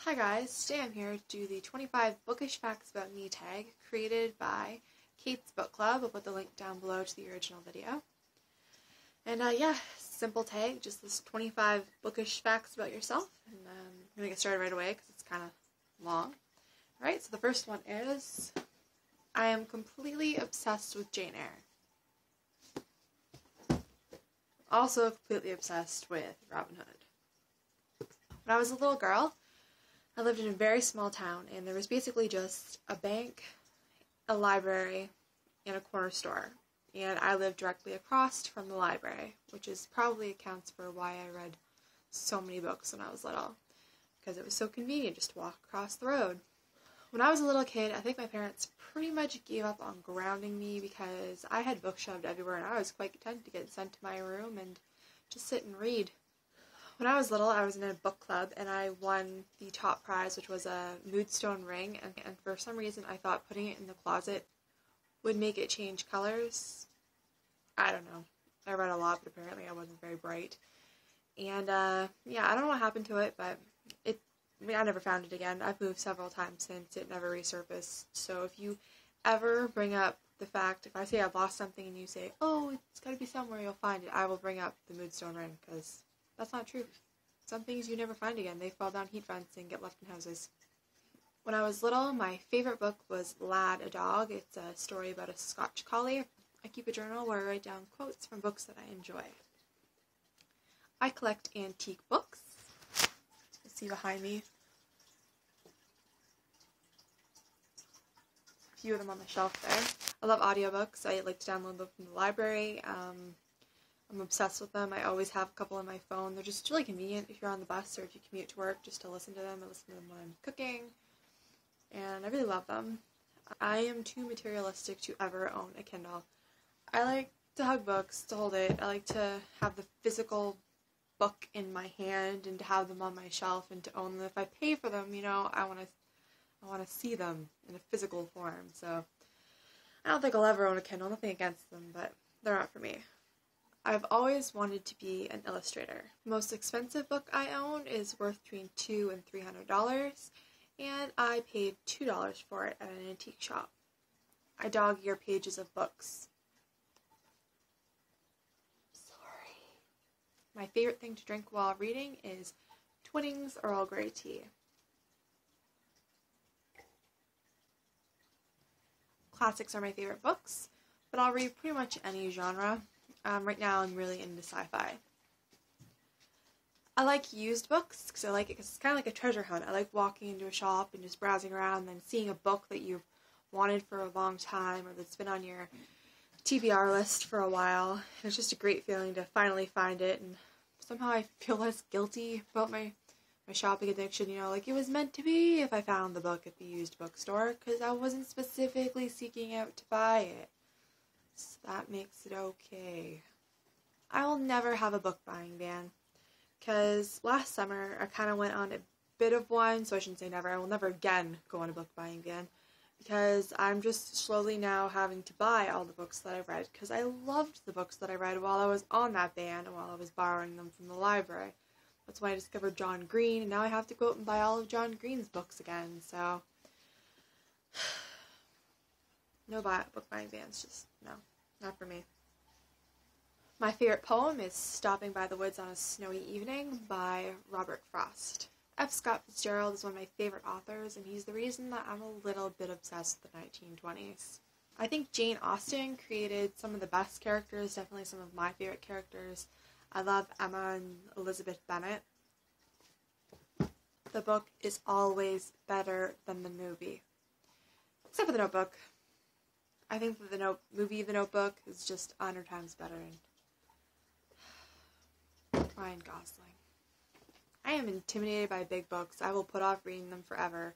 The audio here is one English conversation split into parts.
Hi guys, today I'm here to do the 25 Bookish Facts About Me tag created by KatesBookClub. I'll put the link down below to the original video. And yeah, simple tag, just this 25 bookish facts about yourself. And I'm going to get started right away because it's kind of long. Alright, so the first one is, I am completely obsessed with Jane Eyre. Also completely obsessed with Robin Hood. When I was a little girl, I lived in a very small town, and there was basically just a bank, a library, and a corner store. And I lived directly across from the library, which is probably accounts for why I read so many books when I was little, because it was so convenient just to walk across the road. When I was a little kid, I think my parents pretty much gave up on grounding me because I had books shoved everywhere, and I was quite content to get sent to my room and just sit and read. When I was little, I was in a book club, and I won the top prize, which was a moodstone ring, and for some reason I thought putting it in the closet would make it change colors. I don't know. I read a lot, but apparently I wasn't very bright. And, yeah, I don't know what happened to it, but I never found it again. I've moved several times since. It never resurfaced. So if you ever bring up the fact, if I say I've lost something and you say, oh, it's got to be somewhere, you'll find it, I will bring up the moodstone ring, because that's not true. Some things you never find again. They fall down heat vents and get left in houses. When I was little, my favorite book was Lad, a Dog. It's a story about a Scotch collie. I keep a journal where I write down quotes from books that I enjoy. I collect antique books. You see behind me a few of them on the shelf there. I love audiobooks. I like to download them from the library. I'm obsessed with them. I always have a couple on my phone. They're just really convenient if you're on the bus or if you commute to work, just to listen to them. I listen to them when I'm cooking, and I really love them. I am too materialistic to ever own a Kindle. I like to hug books, to hold it. I like to have the physical book in my hand and to have them on my shelf and to own them. If I pay for them, I want to see them in a physical form. So I don't think I'll ever own a Kindle. Nothing against them, but they're not for me. I've always wanted to be an illustrator. The most expensive book I own is worth between $200 and $300, and I paid $2 for it at an antique shop. I dog-ear pages of books. Sorry. My favorite thing to drink while reading is Twinings Earl Grey tea. Classics are my favorite books, but I'll read pretty much any genre. Right now I'm really into sci-fi. I like used books because I like it because it's kind of like a treasure hunt. I like walking into a shop and just browsing around and then seeing a book that you've wanted for a long time or that's been on your TBR list for a while. It's just a great feeling to finally find it, and somehow I feel less guilty about my shopping addiction, like it was meant to be if I found the book at the used bookstore because I wasn't specifically seeking out to buy it. So that makes it okay. I will never have a book buying ban, because last summer I kind of went on a bit of one, so I shouldn't say never. I will never again go on a book buying ban, because I'm just slowly now having to buy all the books that I've read, because I loved the books that I read while I was on that ban and while I was borrowing them from the library. That's why I discovered John Green, and now I have to go out and buy all of John Green's books again, so no book buying bans, just no, not for me. My favorite poem is Stopping by the Woods on a Snowy Evening by Robert Frost. F. Scott Fitzgerald is one of my favorite authors, and he's the reason that I'm a little bit obsessed with the 1920s. I think Jane Austen created some of the best characters, definitely some of my favorite characters. I love Emma and Elizabeth Bennet. The book is always better than the movie. Except for The Notebook. I think that the movie The Notebook is just 100 times better. And Ryan Gosling. I am intimidated by big books. I will put off reading them forever.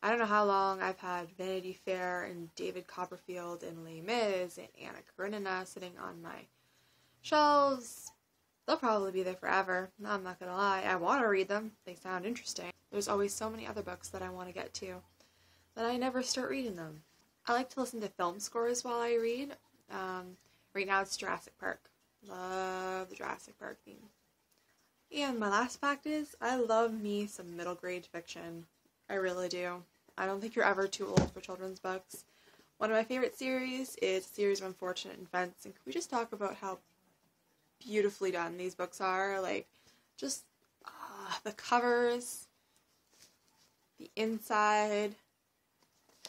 I don't know how long I've had Vanity Fair and David Copperfield and Les Mis and Anna Karenina sitting on my shelves. They'll probably be there forever. I'm not gonna lie. I want to read them. They sound interesting. There's always so many other books that I want to get to, but I never start reading them. I like to listen to film scores while I read. Right now it's Jurassic Park. Love the Jurassic Park theme. And my last fact is, I love me some middle grade fiction. I really do. I don't think you're ever too old for children's books. One of my favorite series is a series of Unfortunate Events, and can we just talk about how beautifully done these books are? Like, just the covers, the inside,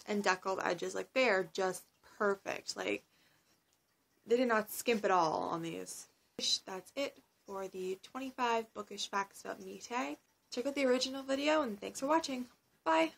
and deckled edges, like, they are just perfect. Like, they did not skimp at all on these. That's it for the 25 bookish facts about me today. Check out the original video, and thanks for watching. Bye!